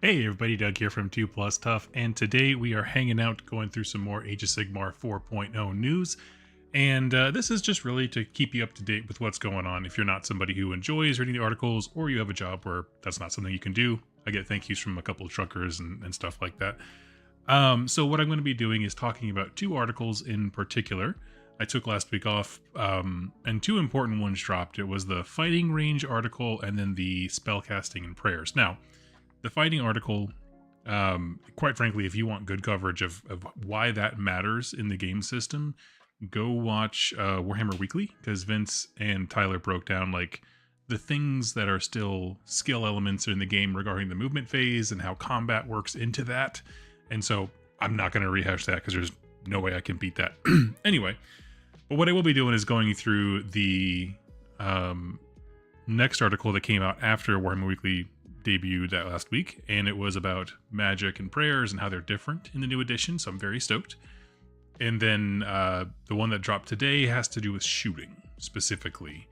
Hey everybody, Doug here from 2 Plus Tough, and today we are hanging out going through some more Age of Sigmar 4.0 news. And this is just really to keep you up to date with what's going on. If you're not somebody who enjoys reading the articles, or you have a job where that's not something you can do, I get thank yous from a couple of truckers and stuff like that. So what I'm going to be doing is talking about two articles in particular. I took last week off, and two important ones dropped. It was the fighting range article and then the spellcasting and prayers. Now, the fighting article, quite frankly, if you want good coverage of why that matters in the game system, go watch Warhammer Weekly, because Vince and Tyler broke down like the things that are still skill elements in the game regarding the movement phase and how combat works into that. And so I'm not going to rehash that because there's no way I can beat that. Anyway, but what I will be doing is going through the next article that came out after Warhammer Weekly debuted that last week, and it was about magic and prayers and how they're different in the new edition, so I'm very stoked. And then the one that dropped today has to do with shooting specifically,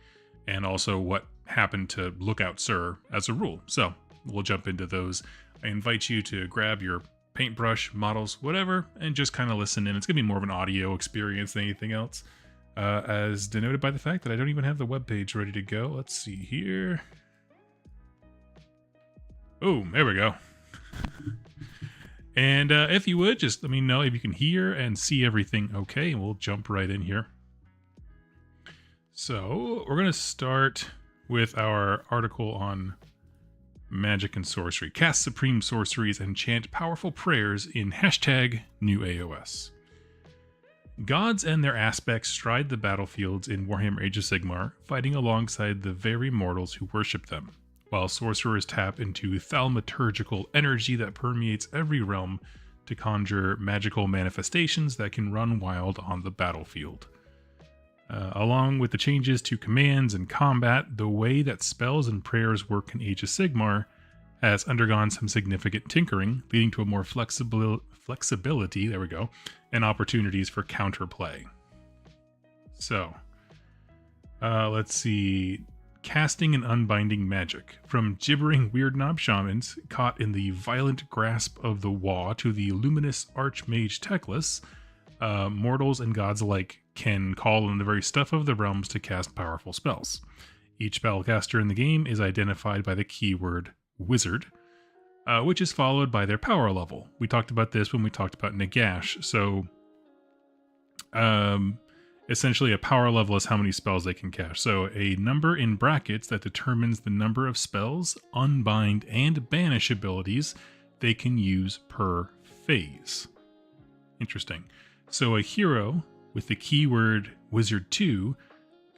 and also what happened to Lookout Sir as a rule. So we'll jump into those. I invite you to grab your paintbrush, models, whatever, and just kind of listen in. It's gonna be more of an audio experience than anything else, as denoted by the fact that I don't even have the webpage ready to go. Let's see here. Oh, there we go. And if you would, just let me know if you can hear and see everything okay, and we'll jump right in here. So we're going to start with our article on magic and sorcery. Cast supreme sorceries and chant powerful prayers in #new AOS. Gods and their aspects stride the battlefields in Warhammer Age of Sigmar, fighting alongside the very mortals who worship them, while sorcerers tap into thaumaturgical energy that permeates every realm to conjure magical manifestations that can run wild on the battlefield. Along with the changes to commands and combat, the way that spells and prayers work in Age of Sigmar has undergone some significant tinkering, leading to a more flexibility, there we go, and opportunities for counterplay. So, let's see. Casting and unbinding magic. From gibbering weird knob shamans caught in the violent grasp of the Wa to the luminous archmage Teclis, mortals and gods alike can call on the very stuff of the realms to cast powerful spells. Each spellcaster in the game is identified by the keyword wizard, which is followed by their power level. We talked about this when we talked about Nagash. So, essentially, a power level is how many spells they can cast. So a number in brackets that determines the number of spells, unbind, and banish abilities they can use per phase. Interesting. So a hero with the keyword Wizard 2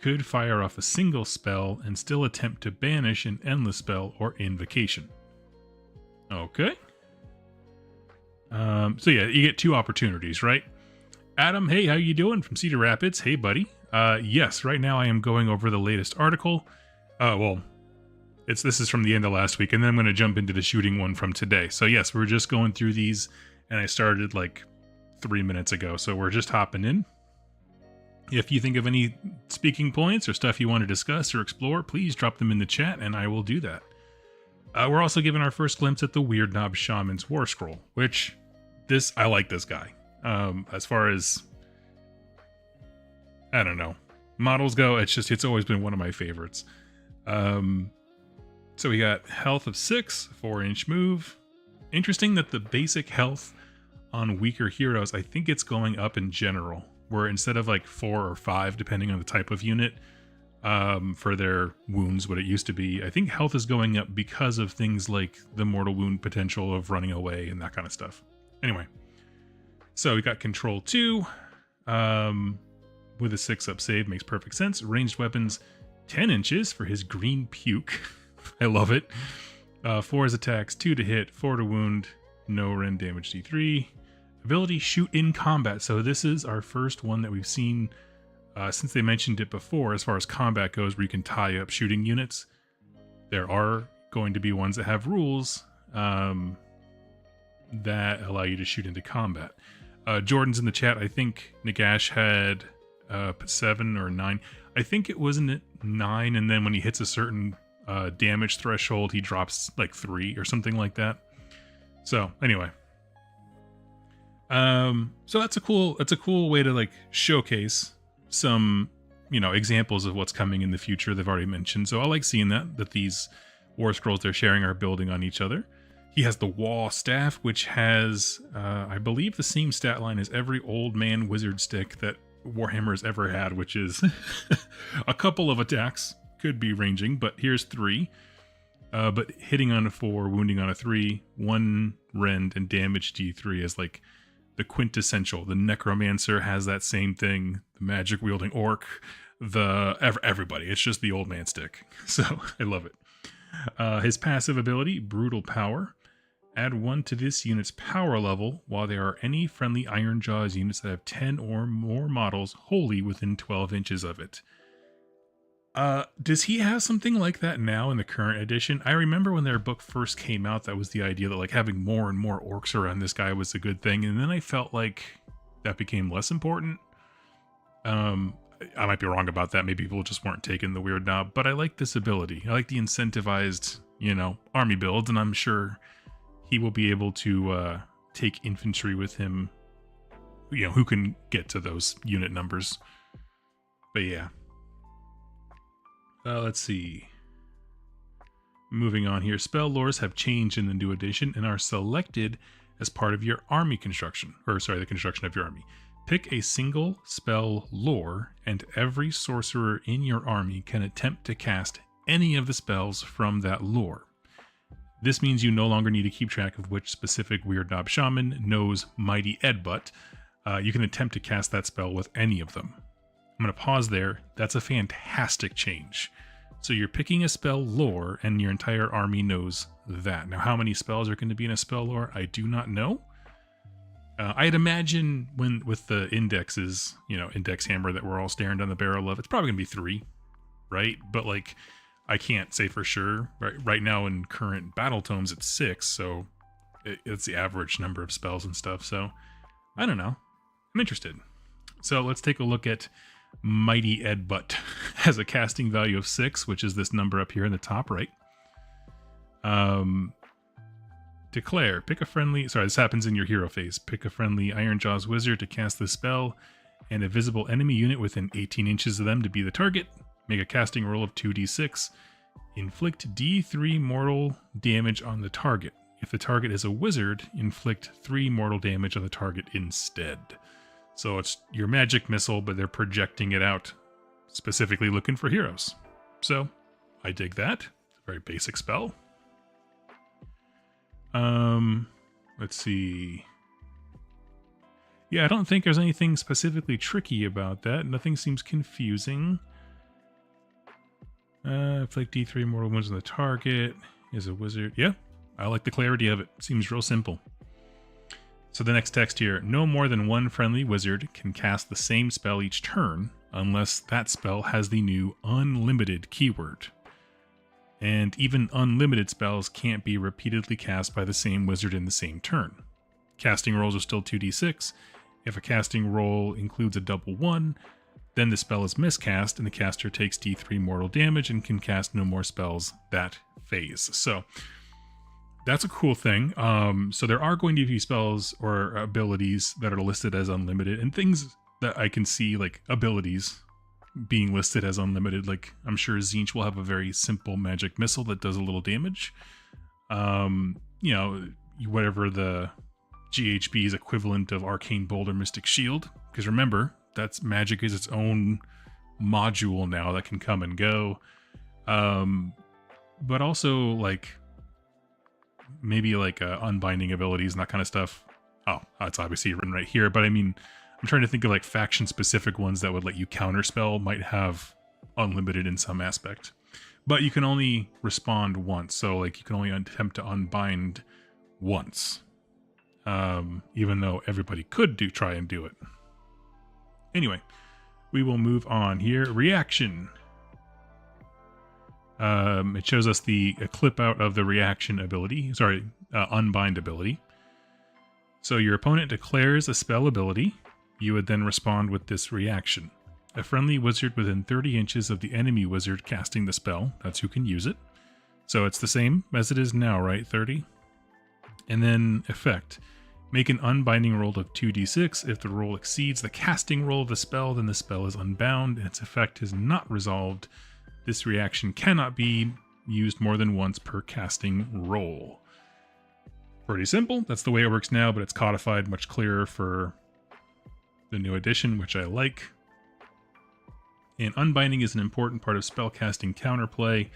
could fire off a single spell and still attempt to banish an endless spell or invocation. Okay. So yeah, you get two opportunities, right? Adam, hey, how you doing from Cedar Rapids? Hey, buddy. Yes, right now I am going over the latest article. This is from the end of last week, and then I'm going to jump into the shooting one from today. So yes, we're just going through these, and I started like 3 minutes ago, so we're just hopping in. If you think of any speaking points or stuff you want to discuss or explore, please drop them in the chat, and I will do that. We're also giving our first glimpse at the Weird Knob Shaman's War Scroll, which I like this guy. As far as, I don't know, models go, it's always been one of my favorites. So we got health of 6, 4-inch move. Interesting that the basic health on weaker heroes, I think it's going up in general, where instead of like 4 or 5, depending on the type of unit, for their wounds, what it used to be, I think health is going up because of things like the mortal wound potential of running away and that kind of stuff. Anyway. So we got control 2, with a 6-up save, makes perfect sense. Ranged weapons, 10 inches for his green puke. I love it. 4 is attacks, 2 to hit, 4 to wound, no rend damage D3. Ability, shoot in combat. So this is our first one that we've seen since they mentioned it before as far as combat goes, where you can tie up shooting units. There are going to be ones that have rules that allow you to shoot into combat. Jordan's in the chat. I think Nagash had 7 or 9. I think it wasn't 9, and then when he hits a certain damage threshold, he drops like 3 or something like that. So anyway, so that's a cool way to like showcase some, examples of what's coming in the future they've already mentioned. So I like seeing that these war scrolls they're sharing are building on each other. He has the wall staff, which has, I believe, the same stat line as every old man wizard stick that Warhammer's ever had, which is a couple of attacks. Could be ranging, but here's 3. But hitting on a 4, wounding on a 3, 1 rend, and damage D3 is like the quintessential. The Necromancer has that same thing. The magic wielding orc, everybody. It's just the old man stick. So I love it. His passive ability, Brutal Power. Add 1 to this unit's power level while there are any friendly Ironjawz units that have 10 or more models wholly within 12 inches of it. Does he have something like that now in the current edition? I remember when their book first came out, that was the idea that like having more and more orcs around this guy was a good thing. And then I felt like that became less important. I might be wrong about that. Maybe people just weren't taking the weird knob, but I like this ability. I like the incentivized, army builds, and I'm sure he will be able to take infantry with him, who can get to those unit numbers. But yeah. Let's see. Moving on here. Spell lores have changed in the new edition and are selected as part of your army construction. The construction of your army. Pick a single spell lore, and every sorcerer in your army can attempt to cast any of the spells from that lore. This means you no longer need to keep track of which specific Weird Knob Shaman knows Mighty Edbutt. You can attempt to cast that spell with any of them. I'm going to pause there. That's a fantastic change. So you're picking a spell lore, and your entire army knows that. Now, how many spells are going to be in a spell lore, I do not know. I'd imagine with the indexes, index hammer that we're all staring down the barrel of, it's probably going to be 3, right? But like, I can't say for sure. Right now in current battle tomes, it's 6, so it's the average number of spells and stuff. So I don't know. I'm interested. So let's take a look at Mighty Edbutt. Has a casting value of 6, which is this number up here in the top right. Declare. Pick a friendly... Sorry, this happens in your hero phase. Pick a friendly Ironjawz wizard to cast the spell, and a visible enemy unit within 18 inches of them to be the target. Make a casting roll of 2d6. Inflict d3 mortal damage on the target. If the target is a wizard, inflict 3 mortal damage on the target instead. So it's your magic missile, but they're projecting it out, specifically looking for heroes. So I dig that. It's a very basic spell. Let's see. Yeah, I don't think there's anything specifically tricky about that. Nothing seems confusing. Inflict D3 mortal wounds on the target. Is a wizard. Yeah, I like the clarity of it. Seems real simple. So the next text here. No more than one friendly wizard can cast the same spell each turn unless that spell has the new unlimited keyword. And even unlimited spells can't be repeatedly cast by the same wizard in the same turn. Casting rolls are still 2d6. If a casting roll includes a double 1, then the spell is miscast and the caster takes d3 mortal damage and can cast no more spells that phase. So that's a cool thing. So there are going to be spells or abilities that are listed as unlimited, and things that I can see, like abilities being listed as unlimited. Like, I'm sure Tzeentch will have a very simple magic missile that does a little damage. Whatever the GHB's equivalent of Arcane Bolt or Mystic Shield. Because remember, that's magic is its own module now that can come and go. But also, like, maybe like unbinding abilities and that kind of stuff. Oh, it's obviously written right here, but I mean, I'm trying to think of like faction specific ones that would let you counterspell might have unlimited in some aspect, but you can only respond once. So like you can only attempt to unbind once, even though everybody could try and do it. Anyway, we will move on here. Reaction. It shows us a clip out of the reaction ability. Unbind ability. So your opponent declares a spell ability. You would then respond with this reaction. A friendly wizard within 30 inches of the enemy wizard casting the spell. That's who can use it. So it's the same as it is now, right? 30? And then effect. Make an unbinding roll of 2d6. If the roll exceeds the casting roll of the spell, then the spell is unbound and its effect is not resolved. This reaction cannot be used more than once per casting roll. Pretty simple. That's the way it works now, but it's codified much clearer for the new edition, which I like. And unbinding is an important part of spellcasting counterplay.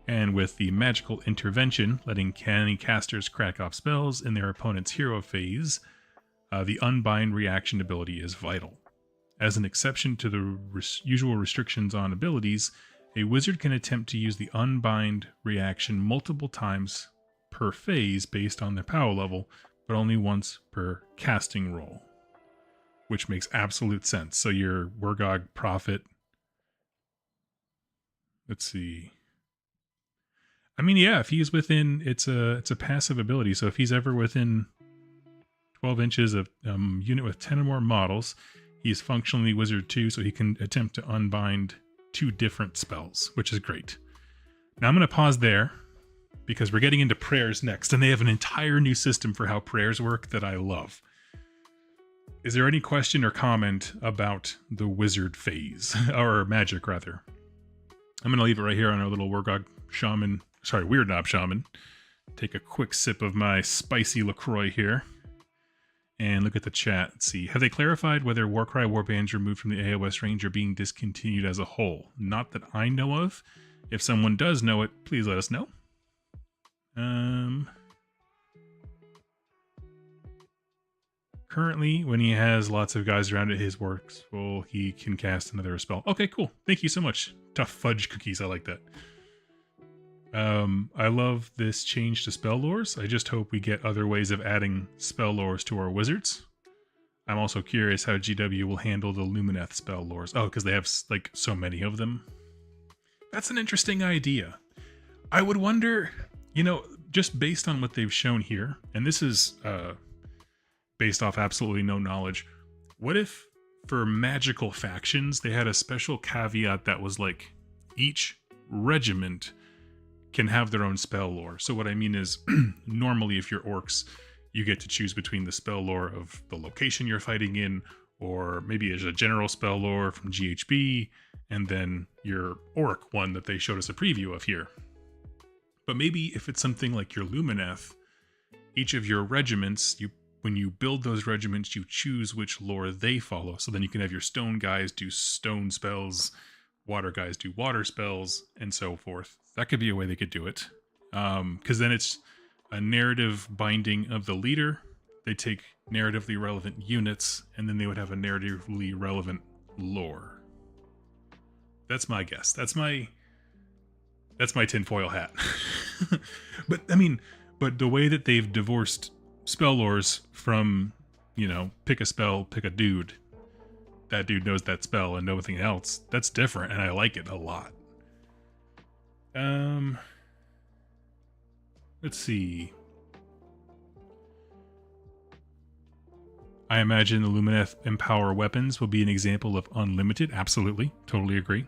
And with the magical intervention, letting canny casters crack off spells in their opponent's hero phase, the unbind reaction ability is vital. As an exception to the usual restrictions on abilities, a wizard can attempt to use the unbind reaction multiple times per phase based on their power level, but only once per casting roll, which makes absolute sense. So your Wargog Prophet, let's see. I mean, yeah, if he's within, it's a passive ability. So if he's ever within 12 inches of unit with 10 or more models, he's functionally Wizard 2, so he can attempt to unbind 2 different spells, which is great. Now I'm going to pause there because we're getting into prayers next, and they have an entire new system for how prayers work that I love. Is there any question or comment about the Wizard phase, or magic rather? I'm going to leave it right here on our little Wargog Shaman. Sorry, Weird Knob Shaman. Take a quick sip of my spicy LaCroix here. And look at the chat. Let's see. Have they clarified whether Warcry warbands removed from the AOS range are being discontinued as a whole? Not that I know of. If someone does know it, please let us know. Currently, when he has lots of guys around at his works, well, he can cast another spell. Okay, cool. Thank you so much. Tough fudge cookies. I like that. I love this change to spell lores. I just hope we get other ways of adding spell lores to our wizards. I'm also curious how GW will handle the Lumineth spell lores. Oh, because they have like so many of them. That's an interesting idea. I would wonder, you know, just based on what they've shown here, and this is based off absolutely no knowledge, what if for magical factions they had a special caveat that was like each regiment can have their own spell lore. So what I mean is, normally if you're orcs, you get to choose between the spell lore of the location you're fighting in, or maybe there's a general spell lore from GHB, and then your orc one that they showed us a preview of here. But maybe if it's something like your Lumineth, each of your regiments, when you build those regiments, you choose which lore they follow. So then you can have your stone guys do stone spells, water guys do water spells, and so forth. That could be a way they could do it. Because then it's a narrative binding of the leader. They take narratively relevant units, and then they would have a narratively relevant lore. That's my guess. That's my tinfoil hat. But I mean, but the way that they've divorced spell lores from, you know, pick a spell, pick a dude. That dude knows that spell and nothing else. That's different, and I like it a lot. Let's see. I imagine the Lumineth Empower weapons will be an example of unlimited. Absolutely. Totally agree.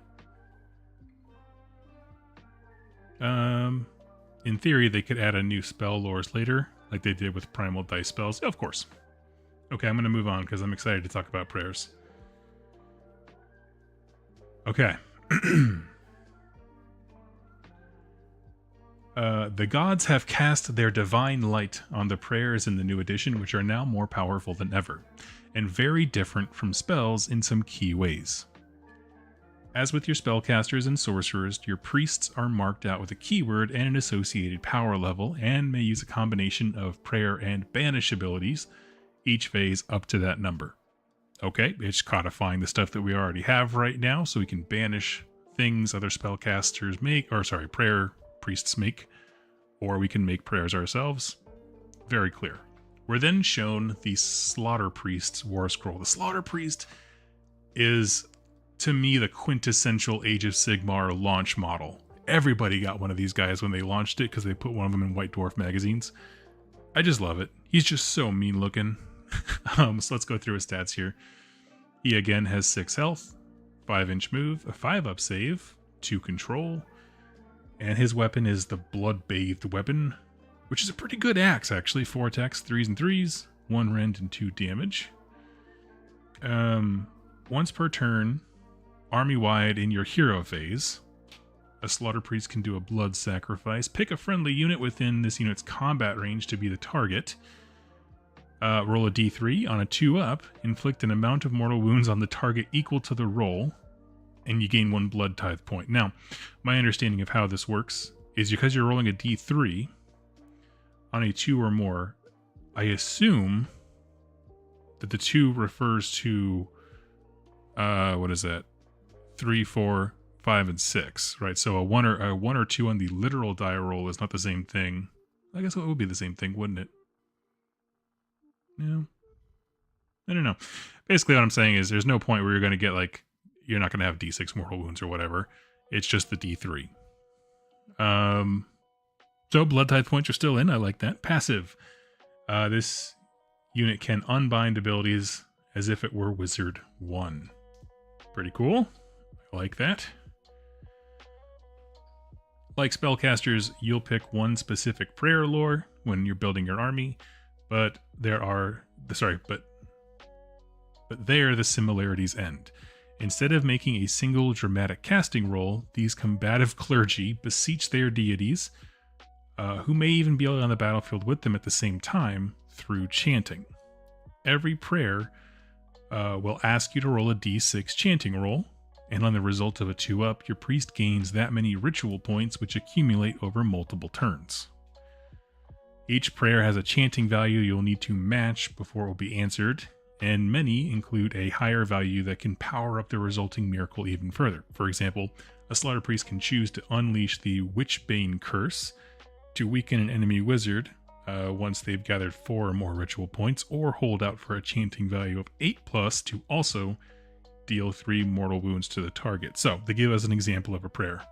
In theory, they could add a new spell lores later, like they did with Primal Dice spells. Of course. Okay, I'm going to move on because I'm excited to talk about prayers. Okay. The gods have cast their divine light on the prayers in the new edition, which are now more powerful than ever, and very different from spells in some key ways. As with your spellcasters and sorcerers, your priests are marked out with a keyword and an associated power level, and may use a combination of prayer and banish abilities, each phase up to that number. Okay, it's codifying the stuff that we already have right now, so we can banish things other spellcasters make, or sorry, prayer priests make, or we can make prayers ourselves. Very clear. We're then shown the Slaughter Priest's War Scroll. The Slaughter Priest is, to me, the quintessential Age of Sigmar launch model. Everybody got one of these guys when they launched it because they put one of them in White Dwarf magazines. I just love it. He's just so mean looking. So let's go through his stats here. He again has 6 health, 5-inch move, a 5-up save, 2 control, and his weapon is the Blood-Bathed Weapon, which is a pretty good axe, actually. 4 attacks, 3s and 3s, 1 rend and 2 damage. Once per turn, army-wide in your hero phase, a slaughter priest can do a blood sacrifice. Pick a friendly unit within this unit's combat range to be the target. Roll a d3 on a 2-up. Inflict an amount of mortal wounds on the target equal to the roll, and you gain 1 blood tithe point. Now, my understanding of how this works is because you're rolling a d3 on a 2 or more, I assume that the 2 refers to, what is that? 3, 4, 5, and 6, right? So a 1 or 2 on the literal die roll is not the same thing. I guess it would be the same thing, wouldn't it? No. I don't know. Basically, what I'm saying is there's no point where you're going to get, like, you're not going to have d6 mortal wounds or whatever. It's just the d3. So blood tithe points are still in. I like that. Passive. This unit can unbind abilities as if it were Wizard 1. Pretty cool. I like that. Like spellcasters, you'll pick one specific prayer lore when you're building your army, but there the similarities end. Instead of making a single dramatic casting roll, these combative clergy beseech their deities, who may even be on the battlefield with them at the same time, through chanting. Every prayer will ask you to roll a d6 chanting roll, and on the result of a 2-up, your priest gains that many ritual points which accumulate over multiple turns. Each prayer has a chanting value you'll need to match before it will be answered, and many include a higher value that can power up the resulting miracle even further. For example, a slaughter priest can choose to unleash the Witchbane Curse to weaken an enemy wizard once they've gathered 4 or more ritual points, or hold out for a chanting value of 8+ to also deal 3 mortal wounds to the target. So, they give us an example of a prayer.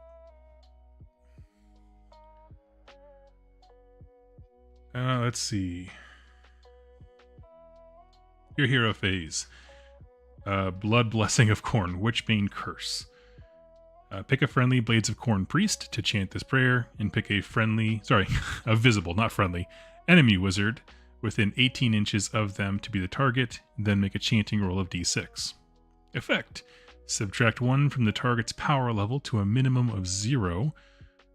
Let's see. Your hero phase. Blood Blessing of Khorne, Witchbane Curse. Pick a friendly Blades of Khorne priest to chant this prayer, and pick a visible, not friendly, enemy wizard within 18 inches of them to be the target, then make a chanting roll of d6. Effect. Subtract 1 from the target's power level to a minimum of 0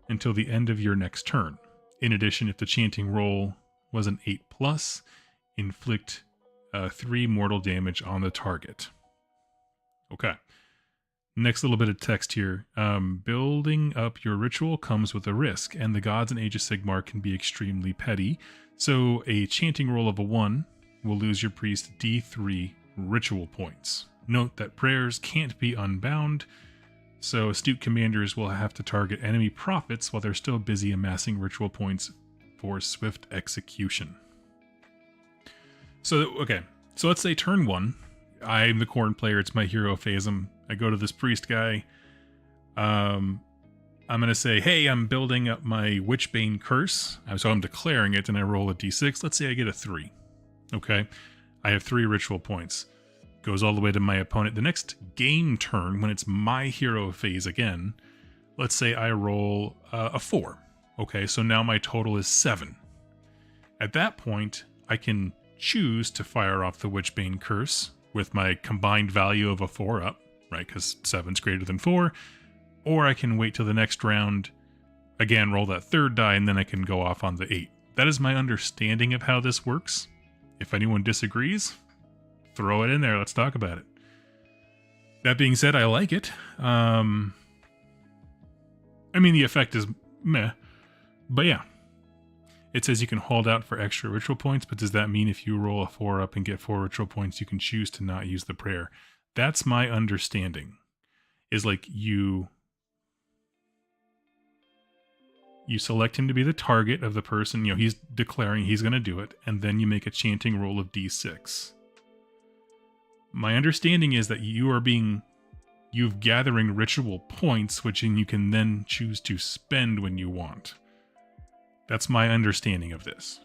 until the end of your next turn. In addition, if the chanting roll was an 8+, inflict 3 mortal damage on the target. Okay. Next little bit of text here. Building up your ritual comes with a risk, and the gods in Age of Sigmar can be extremely petty, so a chanting roll of a 1 will lose your priest d3 ritual points. Note that prayers can't be unbound, so astute commanders will have to target enemy prophets while they're still busy amassing ritual points for swift execution. So let's say turn 1. I'm the Khorne player, it's my hero phase. I go to this priest guy. I'm going to say, hey, I'm building up my Witchbane Curse. So I'm declaring it, and I roll a d6. Let's say I get a 3. Okay. I have 3 ritual points. Goes all the way to my opponent. The next game turn, when it's my hero phase again, let's say I roll a 4. Okay, so now my total is 7. At that point, I can choose to fire off the Witchbane Curse with my combined value of a 4-up, right, because 7's greater than 4, or I can wait till the next round, again, roll that 3rd die, and then I can go off on the 8. That is my understanding of how this works. If anyone disagrees, throw it in there. Let's talk about it. That being said, I like it. I mean, the effect is meh, but yeah. It says you can hold out for extra ritual points, but does that mean if you roll a 4-up and get 4 ritual points, you can choose to not use the prayer? That's my understanding. Is like you select him to be the target of the person, he's declaring he's going to do it, and then you make a chanting roll of d6. My understanding is that you're gathering ritual points, which you can then choose to spend when you want. That's my understanding of this.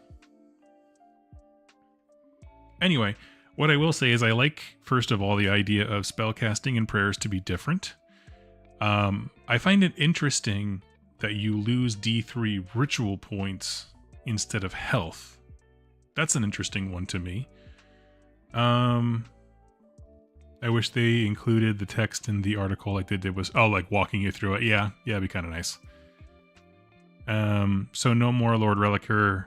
Anyway, what I will say is I like, first of all, the idea of spellcasting and prayers to be different. I find it interesting that you lose d3 ritual points instead of health. That's an interesting one to me. I wish they included the text in the article like they did was, like walking you through it. Yeah, it'd be kind of nice. So no more Lord Relicer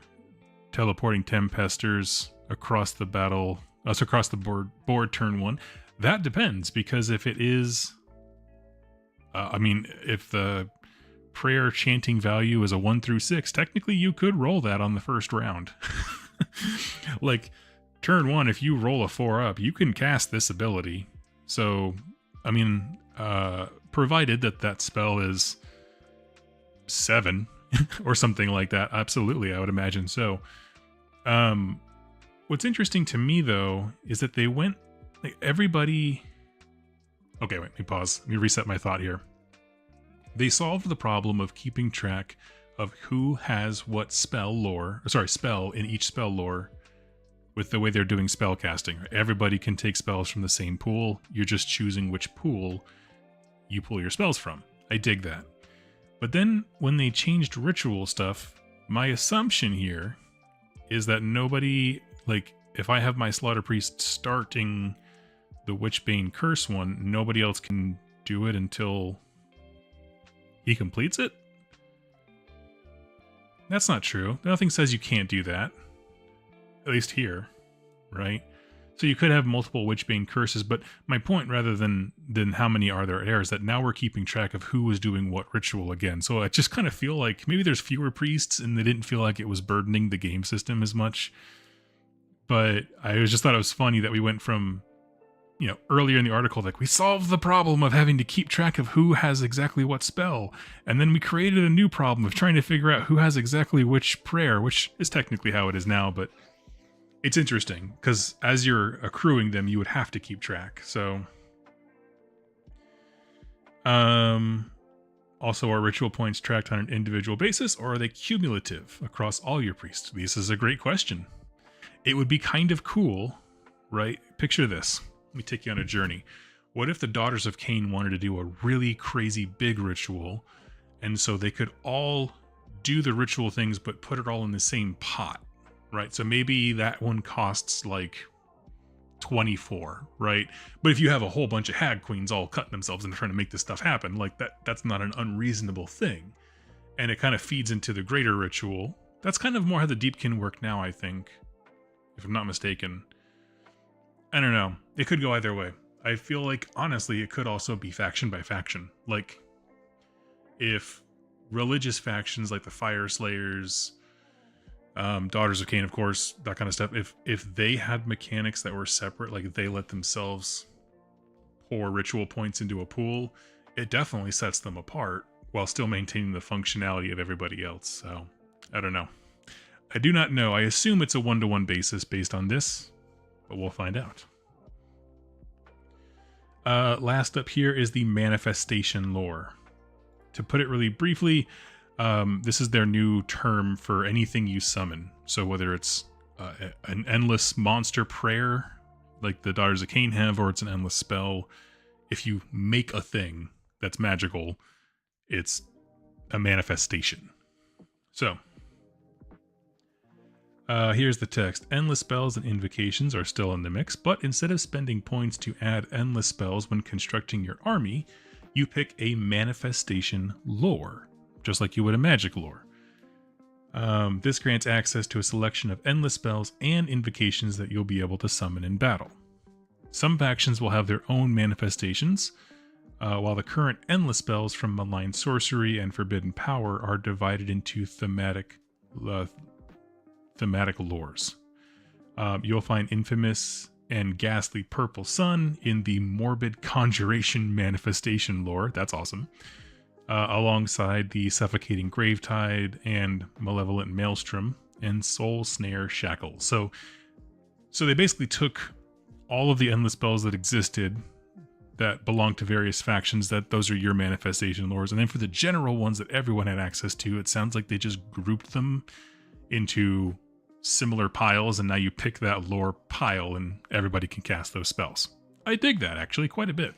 teleporting Tempesters across the battle, across the board turn 1. That depends, because if it is, if the prayer chanting value is a 1 through 6, technically you could roll that on the first round. Like, turn 1, if you roll a 4 up, you can cast this ability. So, provided that spell is 7 or something like that. Absolutely, I would imagine so. What's interesting to me, though, is that they went, like, everybody... Okay, wait, let me pause. Let me reset my thought here. They solved the problem of keeping track of who has what spell in each spell lore with the way they're doing spell casting. Everybody can take spells from the same pool. You're just choosing which pool you pull your spells from. I dig that. But then when they changed ritual stuff, my assumption here is that nobody, like, if I have my Slaughter Priest starting the Witchbane Curse one, nobody else can do it until he completes it? That's not true. Nothing says you can't do that. At least here, right? So you could have multiple Witchbane curses, but my point, rather than how many are there, is that now we're keeping track of who was doing what ritual again. So I just kind of feel like maybe there's fewer priests and they didn't feel like it was burdening the game system as much. But I just thought it was funny that we went from, earlier in the article, like, we solved the problem of having to keep track of who has exactly what spell. And then we created a new problem of trying to figure out who has exactly which prayer, which is technically how it is now, but it's interesting because as you're accruing them, you would have to keep track. So, also, are ritual points tracked on an individual basis, or are they cumulative across all your priests? This is a great question. It would be kind of cool, right? Picture this. Let me take you on a journey. What if the Daughters of Cain wanted to do a really crazy big ritual, and so they could all do the ritual things but put it all in the same pot, right? So maybe that one costs like 24, right? But if you have a whole bunch of hag queens all cutting themselves and trying to make this stuff happen, like that's not an unreasonable thing. And it kind of feeds into the greater ritual. That's kind of more how the Deepkin work now, I think, if I'm not mistaken. I don't know. It could go either way. I feel like, honestly, it could also be faction by faction. Like, if religious factions like the Fire Slayers, Daughters of Cain, of course, that kind of stuff, if they had mechanics that were separate, like they let themselves pour ritual points into a pool, it definitely sets them apart while still maintaining the functionality of everybody else. So, I don't know. I do not know. I assume it's a one-to-one basis based on this, but we'll find out. Last up here is the manifestation lore. To put it really briefly, this is their new term for anything you summon. So whether it's an endless monster prayer, like the Daughters of Cain have, or it's an endless spell, if you make a thing that's magical, it's a manifestation. So, here's the text. Endless spells and invocations are still in the mix, but instead of spending points to add endless spells when constructing your army, you pick a manifestation lore, just like you would a magic lore. This grants access to a selection of endless spells and invocations that you'll be able to summon in battle. Some factions will have their own manifestations, while the current endless spells from Malign Sorcery and Forbidden Power are divided into thematic lores. You'll find Infamous and Ghastly Purple Sun in the Morbid Conjuration Manifestation lore. That's awesome. Alongside the Suffocating Gravetide and Malevolent Maelstrom and Soul Snare Shackle. So they basically took all of the endless spells that existed that belong to various factions, that those are your manifestation lores. And then for the general ones that everyone had access to, it sounds like they just grouped them into similar piles, and now you pick that lore pile and everybody can cast those spells. I dig that, actually, quite a bit.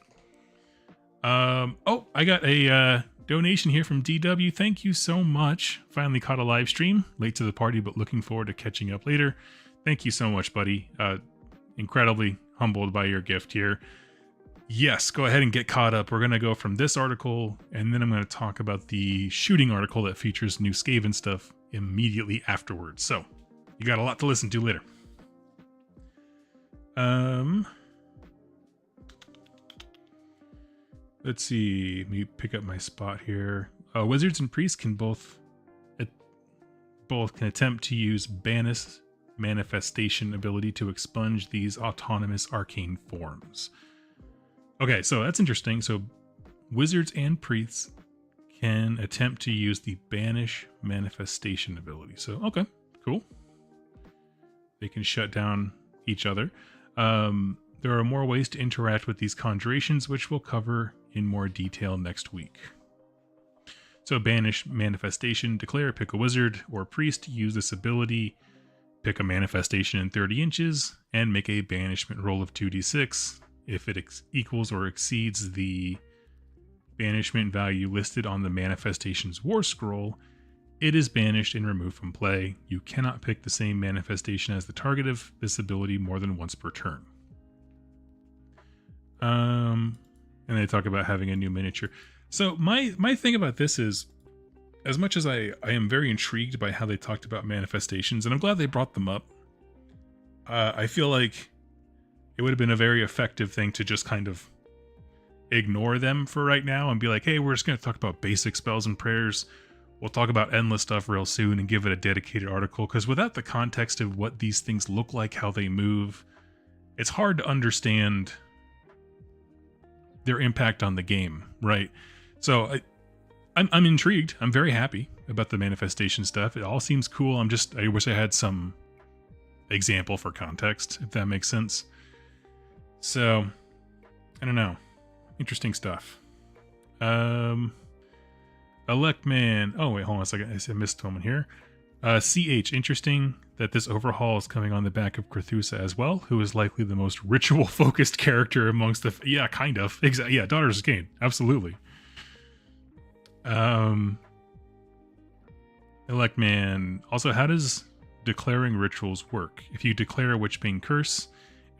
I got a donation here from DW. Thank you so much. Finally caught a live stream. Late to the party, but looking forward to catching up later. Thank you so much, buddy. Incredibly humbled by your gift here. Yes, go ahead and get caught up. We're going to go from this article, and then I'm going to talk about the shooting article that features new Skaven stuff immediately afterwards. So, you got a lot to listen to later. Let's see. Let me pick up my spot here. Wizards and priests can both can attempt to use Banish manifestation ability to expunge these autonomous arcane forms. Okay, so that's interesting. So wizards and priests can attempt to use the Banish manifestation ability. So, okay, cool. They can shut down each other. There are more ways to interact with these conjurations, which we'll cover in more detail next week. So Banish manifestation, declare, pick a wizard or priest to use this ability, pick a manifestation in 30 inches, and make a banishment roll of 2d6. If it equals or exceeds the banishment value listed on the manifestation's war scroll, it is banished and removed from play. You cannot pick the same manifestation as the target of this ability more than once per turn. And they talk about having a new miniature. So my thing about this is, as much as I am very intrigued by how they talked about manifestations, and I'm glad they brought them up, I feel like it would have been a very effective thing to just kind of ignore them for right now and be like, hey, we're just going to talk about basic spells and prayers. We'll talk about endless stuff real soon and give it a dedicated article, because without the context of what these things look like, how they move, it's hard to understand their impact on the game, right? So I'm intrigued. I'm very happy about the manifestation stuff. It all seems cool. I wish I had some example for context, if that makes sense. So, I don't know. Interesting stuff. Elect Man. Oh, wait, hold on a second. I missed someone here. CH. Interesting that this overhaul is coming on the back of Crethusa as well, who is likely the most ritual-focused character amongst the... Yeah, kind of. Exactly. Yeah, Daughters of Cain. Absolutely. Elect Man. Also, how does declaring rituals work? If you declare a Witchbane Curse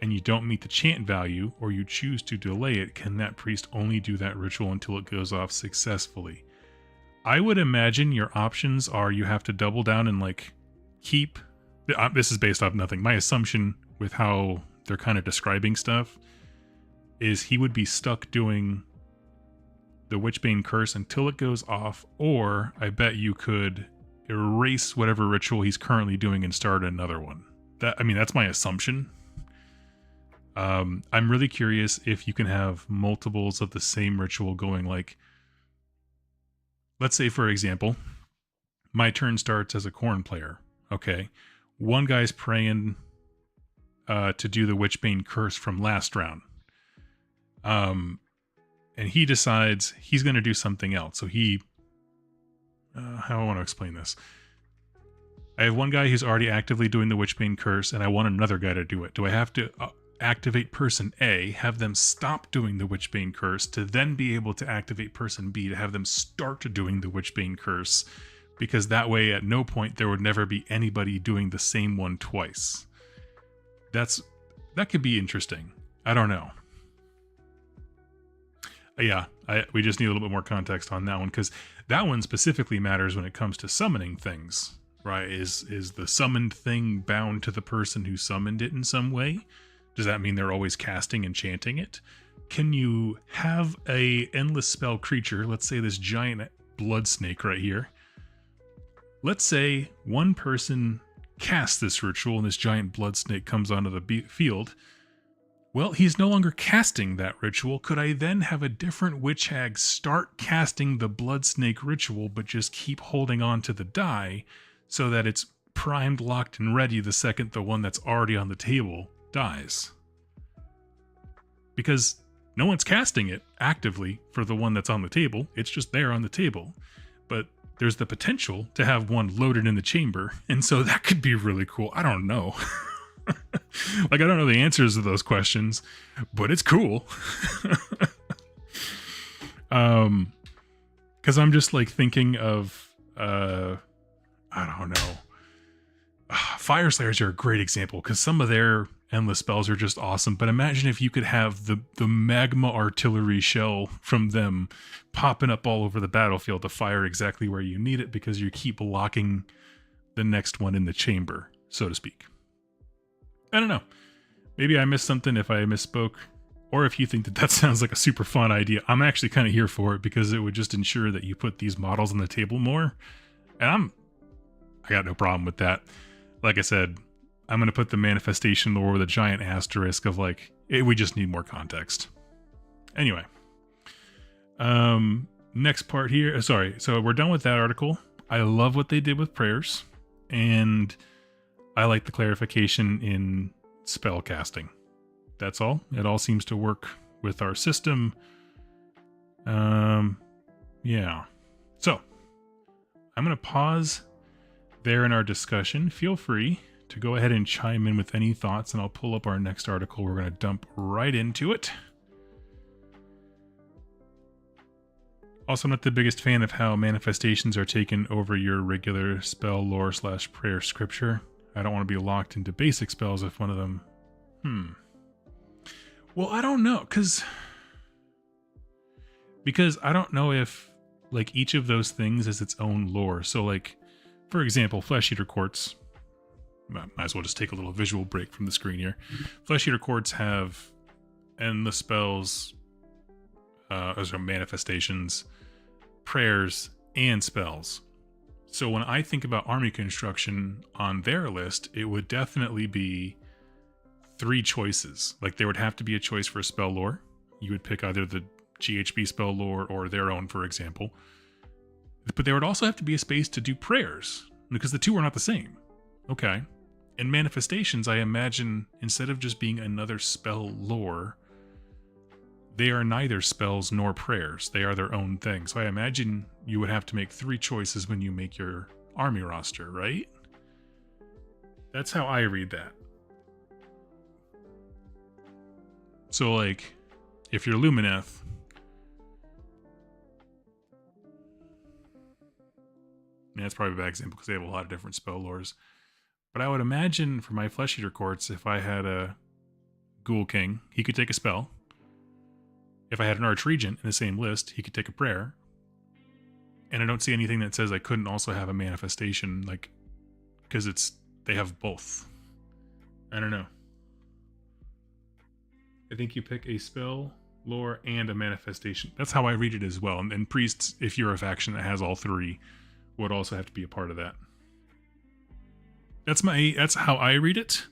and you don't meet the chant value, or you choose to delay it, can that priest only do that ritual until it goes off successfully? I would imagine your options are you have to double down and like keep... This is based off nothing. My assumption with how they're kind of describing stuff is he would be stuck doing the Witchbane Curse until it goes off, or I bet you could erase whatever ritual he's currently doing and start another one. That's my assumption. I'm really curious if you can have multiples of the same ritual going, like, let's say, for example, my turn starts as a Khorne player. Okay. One guy's praying to do the Witchbane Curse from last round. And he decides he's going to do something else. So he... how do I want to explain this? I have one guy who's already actively doing the Witchbane Curse, and I want another guy to do it. Do I have to activate person A, have them stop doing the Witchbane Curse, to then be able to activate person B to have them start doing the Witchbane Curse? Because that way, at no point, there would never be anybody doing the same one twice. That could be interesting. I don't know. Yeah, we just need a little bit more context on that one, because that one specifically matters when it comes to summoning things, right? Is the summoned thing bound to the person who summoned it in some way? Does that mean they're always casting and chanting it? Can you have a endless spell creature, let's say this giant blood snake right here. Let's say one person casts this ritual and this giant blood snake comes onto the field. Well, he's no longer casting that ritual. Could I then have a different witch hag start casting the blood snake ritual, but just keep holding on to the die so that it's primed, locked, and ready the second the one that's already on the table dies? Because no one's casting it actively for the one that's on the table. It's just there on the table. But there's the potential to have one loaded in the chamber, and so that could be really cool. I don't know. Like, I don't know the answers to those questions, but it's cool. God, because I'm just like thinking of I don't know. Fire Slayers are a great example because some of their endless spells are just awesome. But imagine if you could have the magma artillery shell from them popping up all over the battlefield to fire exactly where you need it because you keep blocking the next one in the chamber, so to speak. I don't know. Maybe I missed something if I misspoke. Or if you think that that sounds like a super fun idea, I'm actually kind of here for it because it would just ensure that you put these models on the table more. And I got no problem with that. Like I said, I'm going to put the manifestation lore with a giant asterisk of like, we just need more context. Anyway. Next part here. Sorry. So we're done with that article. I love what they did with prayers. And I like the clarification in spell casting. That's all. It all seems to work with our system. Yeah. So, I'm going to pause there in our discussion. Feel free to go ahead and chime in with any thoughts, and I'll pull up our next article. We're going to dump right into it. Also, I'm not the biggest fan of how manifestations are taken over your regular spell lore / prayer scripture. I don't want to be locked into basic spells if one of them... Well, I don't know, because I don't know if, like, each of those things is its own lore. So, like, for example, Flesh Eater Quartz, might as well just take a little visual break from the screen here. Flesh Eater Quartz have endless spells, manifestations, prayers, and spells. So when I think about army construction on their list, it would definitely be 3 choices. Like, there would have to be a choice for a spell lore. You would pick either the GHB spell lore or their own, for example. But there would also have to be a space to do prayers, because the two are not the same. Okay. And manifestations, I imagine, instead of just being another spell lore, they are neither spells nor prayers. They are their own thing. So I imagine you would have to make 3 choices when you make your army roster, right? That's how I read that. So, like, if you're Lumineth, that's probably a bad example because they have a lot of different spell lores. But I would imagine for my Flesh Eater Quartz, if I had a Ghoul King, he could take a spell. If I had an Archregent in the same list, he could take a prayer. And I don't see anything that says I couldn't also have a manifestation, like, because they have both. I don't know. I think you pick a spell, lore, and a manifestation. That's how I read it as well. And priests, if you're a faction that has all 3, would also have to be a part of that. That's how I read it.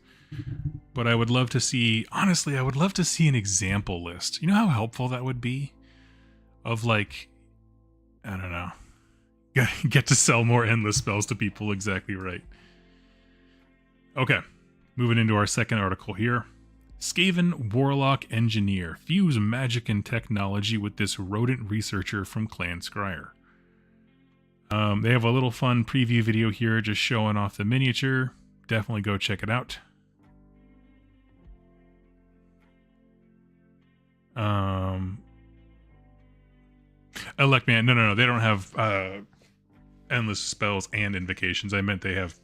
But I would love to see, honestly, I would love to see an example list. You know how helpful that would be? Of, like, I don't know. Get to sell more endless spells to people, exactly right. Okay, moving into our second article here. Skaven Warlock Engineer. Fuse magic and technology with this rodent researcher from Clan Scryer. They have a little fun preview video here just showing off the miniature. Definitely go check it out. Electman. No. They don't have endless spells and invocations. I meant they have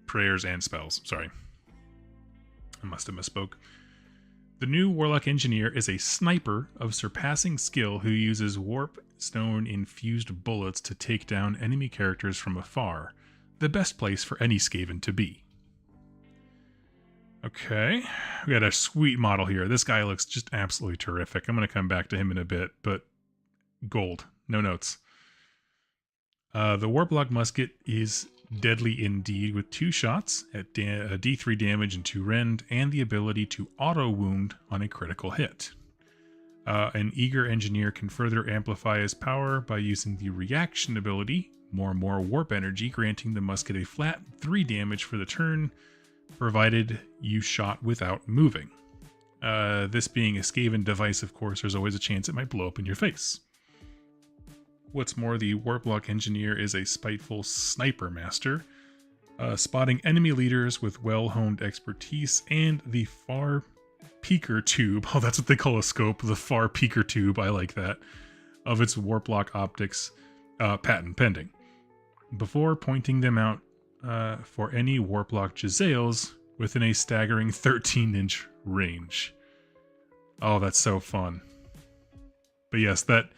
prayers and spells. Sorry. I must have misspoke. The new Warlock Engineer is a sniper of surpassing skill who uses warp stone infused bullets to take down enemy characters from afar. The best place for any Skaven to be. Okay, we got a sweet model here. This guy looks just absolutely terrific. I'm going to come back to him in a bit, but gold, no notes. The Warplock musket is deadly indeed with 2 shots at D3 damage and 2 rend, and the ability to auto wound on a critical hit. An eager engineer can further amplify his power by using the reaction ability, more warp energy, granting the musket a flat 3 damage for the turn, provided you shot without moving. This being a Skaven device, of course, there's always a chance it might blow up in your face. What's more, the Warplock Engineer is a spiteful sniper master, spotting enemy leaders with well-honed expertise, and the far peeker tube, oh, that's what they call a scope, the far peeker tube, I like that, of its Warplock optics patent pending, before pointing them out for any warlock Jezzails within a staggering 13-inch range. Oh, that's so fun. But yes, that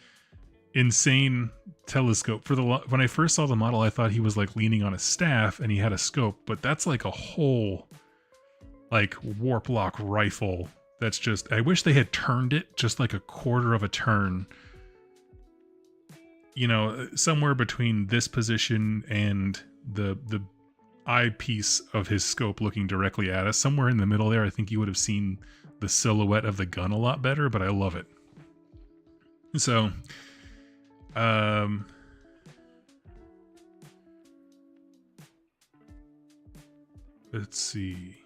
insane telescope when I first saw the model, I thought he was like leaning on a staff and he had a scope, but that's like a whole like warlock rifle. That's just, I wish they had turned it just like a quarter of a turn, you know, somewhere between this position and the eyepiece of his scope looking directly at us. Somewhere in the middle there, I think you would have seen the silhouette of the gun a lot better, but I love it. So, let's see.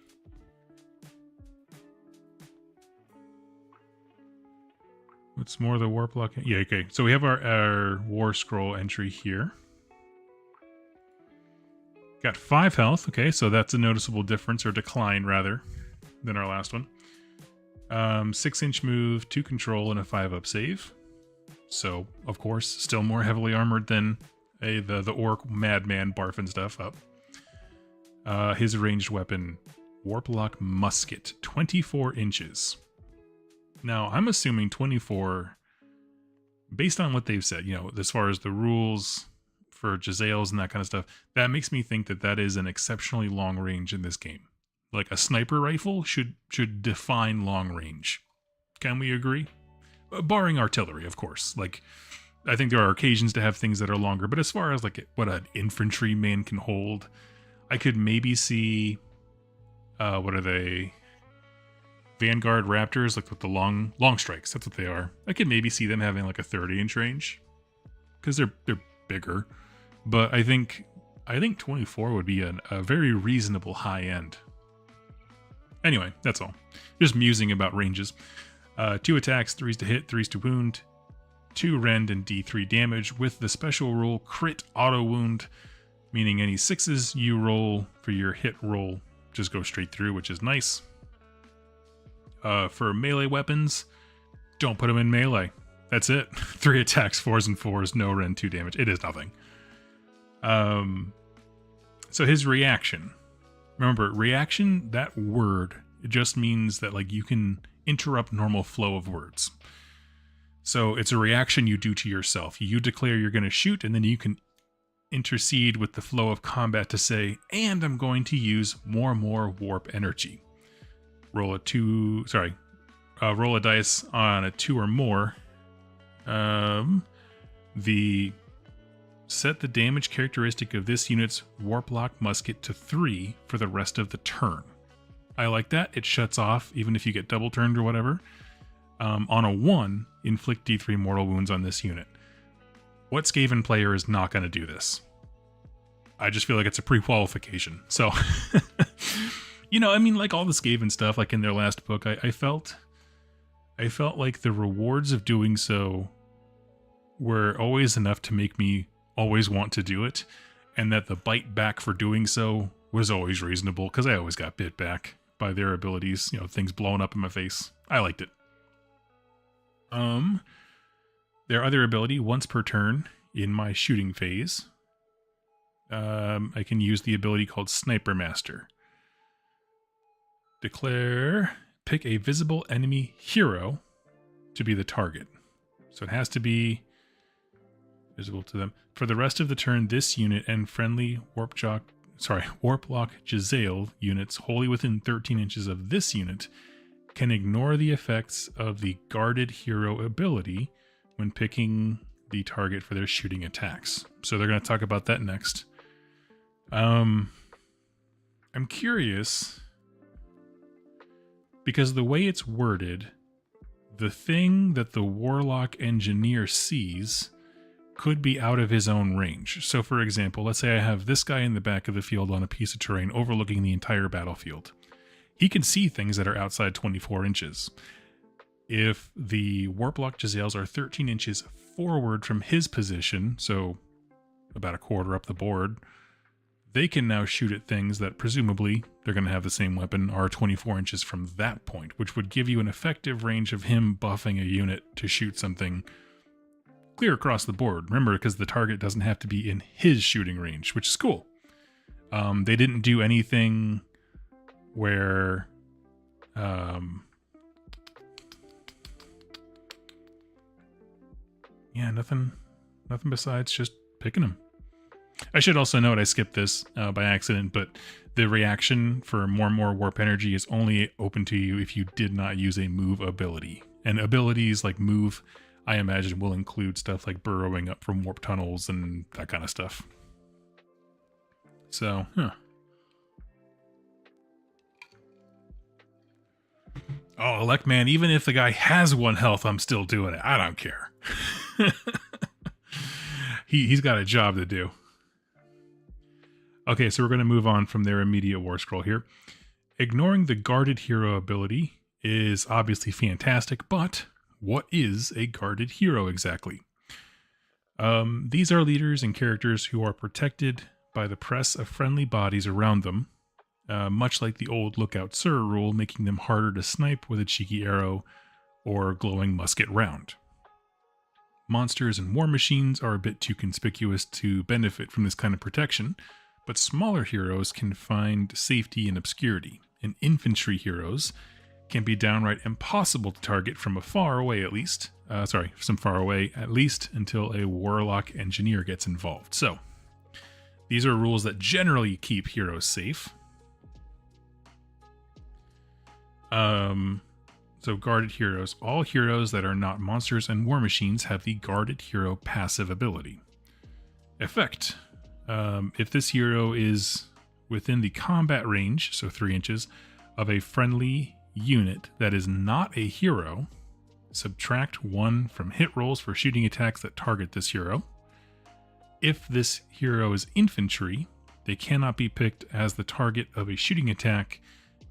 What's more, the warlock? Yeah, okay. So we have our war scroll entry here. Got 5 health. Okay, so that's a noticeable difference, or decline rather, than our last one. 6-inch move, 2 control, and a 5-up save. So, of course, still more heavily armored than the orc madman barfing stuff up. His ranged weapon, warlock musket, 24 inches. Now, I'm assuming 24, based on what they've said, you know, as far as the rules for Jezzails and that kind of stuff, that makes me think that that is an exceptionally long range in this game. Like a sniper rifle should define long range. Can we agree? Barring artillery, of course. Like, I think there are occasions to have things that are longer, but as far as like what an infantryman can hold, I could maybe see, what are they? Vanguard Raptors, like with the long strikes. That's what they are. I could maybe see them having like a 30-inch range because they're bigger. But I think 24 would be a very reasonable high end. Anyway, that's all. Just musing about ranges. 2 attacks, 3s to hit, 3s to wound, 2 rend and D3 damage with the special rule crit auto wound, meaning any 6s you roll for your hit roll just go straight through, which is nice. For melee weapons, don't put them in melee. That's it. 3 attacks, 4s and 4s, no rend, 2 damage. It is nothing. So his reaction. Remember, reaction, that word, it just means that like you can interrupt normal flow of words. So it's a reaction you do to yourself. You declare you're going to shoot, and then you can intercede with the flow of combat to say, and I'm going to use more warp energy. Roll a dice on a 2 or more. Set the damage characteristic of this unit's warlock musket to 3 for the rest of the turn. I like that. It shuts off even if you get double turned or whatever. On a 1, inflict D3 mortal wounds on this unit. What Skaven player is not going to do this? I just feel like it's a pre-qualification. So, you know, I mean, like all the Skaven stuff, like in their last book, I felt like the rewards of doing so were always enough to make me always want to do it, and that the bite back for doing so was always reasonable, because I always got bit back by their abilities, you know, things blowing up in my face. I liked it. Their other ability, once per turn in my shooting phase, I can use the ability called Sniper Master. Pick a visible enemy hero to be the target. So it has to be visible to them. For the rest of the turn, this unit and friendly warlock Jezzail units wholly within 13 inches of this unit can ignore the effects of the guarded hero ability when picking the target for their shooting attacks. So they're going to talk about that next. I'm curious, because the way it's worded, the thing that the warlock engineer sees could be out of his own range. So for example, let's say I have this guy in the back of the field on a piece of terrain overlooking the entire battlefield. He can see things that are outside 24 inches. If the warlock Jezzails are 13 inches forward from his position, so about a quarter up the board, they can now shoot at things that presumably they're going to have the same weapon are 24 inches from that point, which would give you an effective range of him buffing a unit to shoot something clear across the board. Remember, because the target doesn't have to be in his shooting range, which is cool. They didn't do anything where yeah, nothing besides just picking him. I should also note I skipped this by accident, but the reaction for more and more warp energy is only open to you if you did not use a move ability. And abilities like move, I imagine, will include stuff like burrowing up from warp tunnels and that kind of stuff. So, Oh, Elect Man, even if the guy has 1 health, I'm still doing it. I don't care. He's got a job to do. Okay, so we're going to move on from their immediate war scroll here. Ignoring the guarded hero ability is obviously fantastic, but what is a guarded hero exactly? These are leaders and characters who are protected by the press of friendly bodies around them, much like the old Lookout Sir rule, making them harder to snipe with a cheeky arrow or glowing musket round. Monsters and war machines are a bit too conspicuous to benefit from this kind of protection, but smaller heroes can find safety in obscurity, and infantry heroes can be downright impossible to target from far away at least until a warlock engineer gets involved. So, these are rules that generally keep heroes safe. So guarded heroes. All heroes that are not monsters and war machines have the guarded hero passive ability. Effect. If this hero is within the combat range, so 3 inches, of a friendly unit that is not a hero, subtract 1 from hit rolls for shooting attacks that target this hero. If this hero is infantry, they cannot be picked as the target of a shooting attack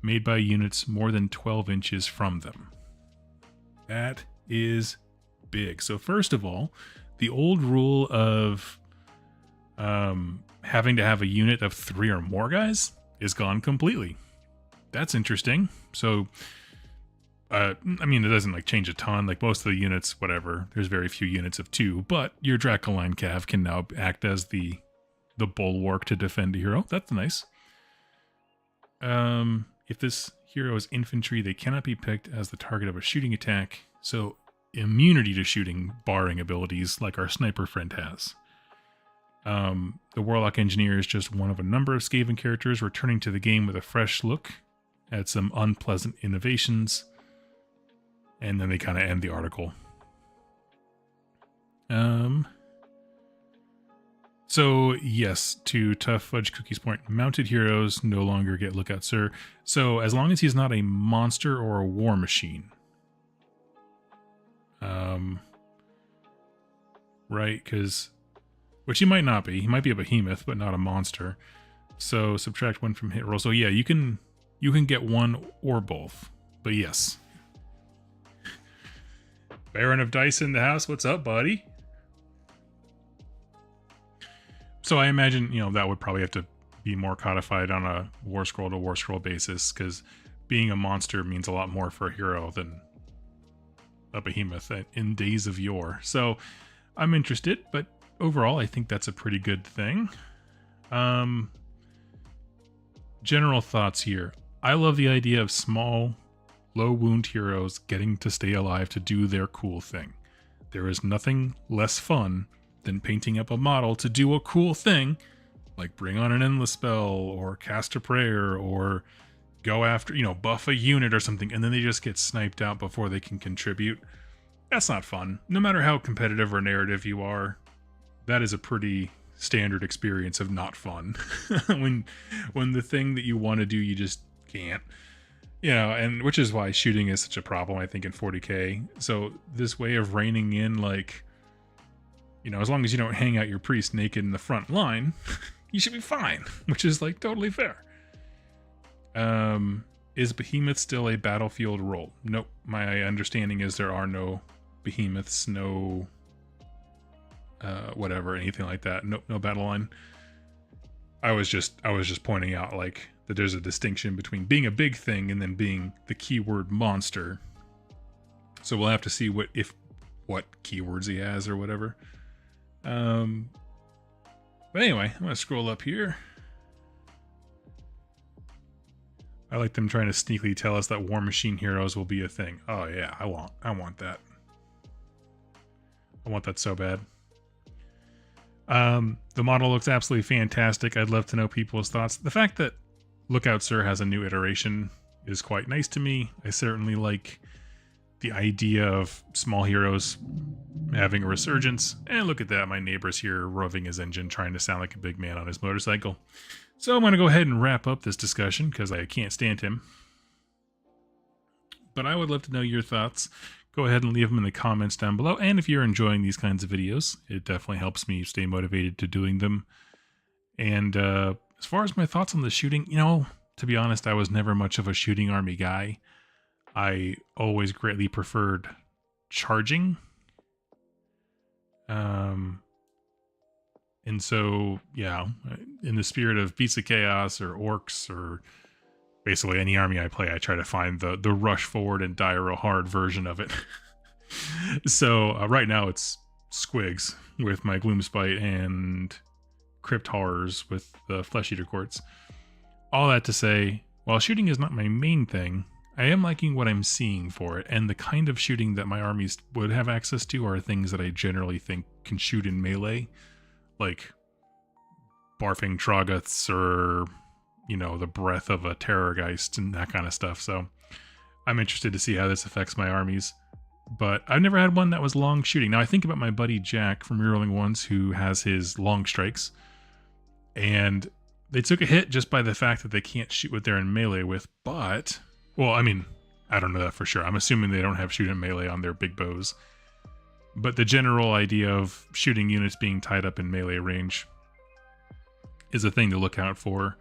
made by units more than 12 inches from them. That is big. So first of all, the old rule of having to have a unit of 3 or more guys is gone completely. That's interesting. So, I mean, it doesn't like change a ton. Like most of the units, whatever, there's very few units of 2, but your Dracoline Cav can now act as the bulwark to defend a hero. That's nice. If this hero is infantry, they cannot be picked as the target of a shooting attack, so immunity to shooting, barring abilities like our sniper friend has. The Warlock Engineer is just one of a number of Skaven characters returning to the game with a fresh look at some unpleasant innovations, and then they kind of end the article. So, yes, to Tough Fudge Cookie's point, mounted heroes no longer get Lookout Sir. So, as long as he's not a monster or a war machine. Right, because... Which he might not be. He might be a behemoth, but not a monster. So, subtract 1 from hit roll. So, yeah, you can get 1 or both. But yes. Baron of Dice in the house. What's up, buddy? So I imagine, that would probably have to be more codified on a war scroll to war scroll basis, because being a monster means a lot more for a hero than a behemoth in days of yore. So I'm interested, but overall I think that's a pretty good thing. General thoughts here. I love the idea of small, low wound heroes getting to stay alive to do their cool thing. There is nothing less fun than painting up a model to do a cool thing, like bring on an endless spell, or cast a prayer, or go after, buff a unit or something, and then they just get sniped out before they can contribute. That's not fun. No matter how competitive or narrative you are, that is a pretty standard experience of not fun. when the thing that you want to do, you just can't. And which is why shooting is such a problem, I think, in 40k. So this way of reining in, like, as long as you don't hang out your priest naked in the front line, you should be fine, which is like totally fair. Is Behemoth still a battlefield role? Nope. My understanding is there are no behemoths, no whatever, anything like that. Nope, no battle line. I was just pointing out like that there's a distinction between being a big thing and then being the keyword monster. So we'll have to see what what keywords he has or whatever. But anyway, I'm gonna scroll up here. I like them trying to sneakily tell us that War Machine heroes will be a thing. Oh yeah, I want that. I want that so bad. The model looks absolutely fantastic. I'd love to know people's thoughts. The fact that Lookout Sir has a new iteration is quite nice to me. I certainly like the idea of small heroes having a resurgence. And look at that, my neighbor's here revving his engine, trying to sound like a big man on his motorcycle. So I'm going to go ahead and wrap up this discussion because I can't stand him. But I would love to know your thoughts. Go ahead and leave them in the comments down below. And if you're enjoying these kinds of videos, it definitely helps me stay motivated to doing them. And as far as my thoughts on the shooting, you know, to be honest, I was never much of a shooting army guy. I always greatly preferred charging. And so, yeah, in the spirit of Beasts of Chaos or Orcs or basically any army I play, I try to find the rush forward and die real hard version of it. So right now it's Squigs with my Gloomspite and Crypt Horrors with the Flesh Eater Quartz. All that to say, while shooting is not my main thing, I am liking what I'm seeing for it, and the kind of shooting that my armies would have access to are things that I generally think can shoot in melee, like barfing Troggoths or, you know, the breath of a Terrorgeist and that kind of stuff. So I'm interested to see how this affects my armies. But I've never had one that was long shooting. Now I think about my buddy Jack from Rerolling Ones who has his long strikes, and they took a hit just by the fact that they can't shoot what they're in melee with. But, well, I mean, I don't know that for sure. I'm assuming they don't have shoot in melee on their big bows. But the general idea of shooting units being tied up in melee range is a thing to look out for.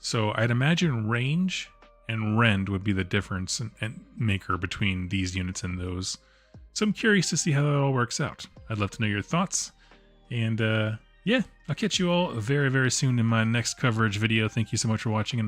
So I'd imagine range and rend would be the difference and maker between these units and those. So I'm curious to see how that all works out. I'd love to know your thoughts. And yeah, I'll catch you all very, very soon in my next coverage video. Thank you so much for watching.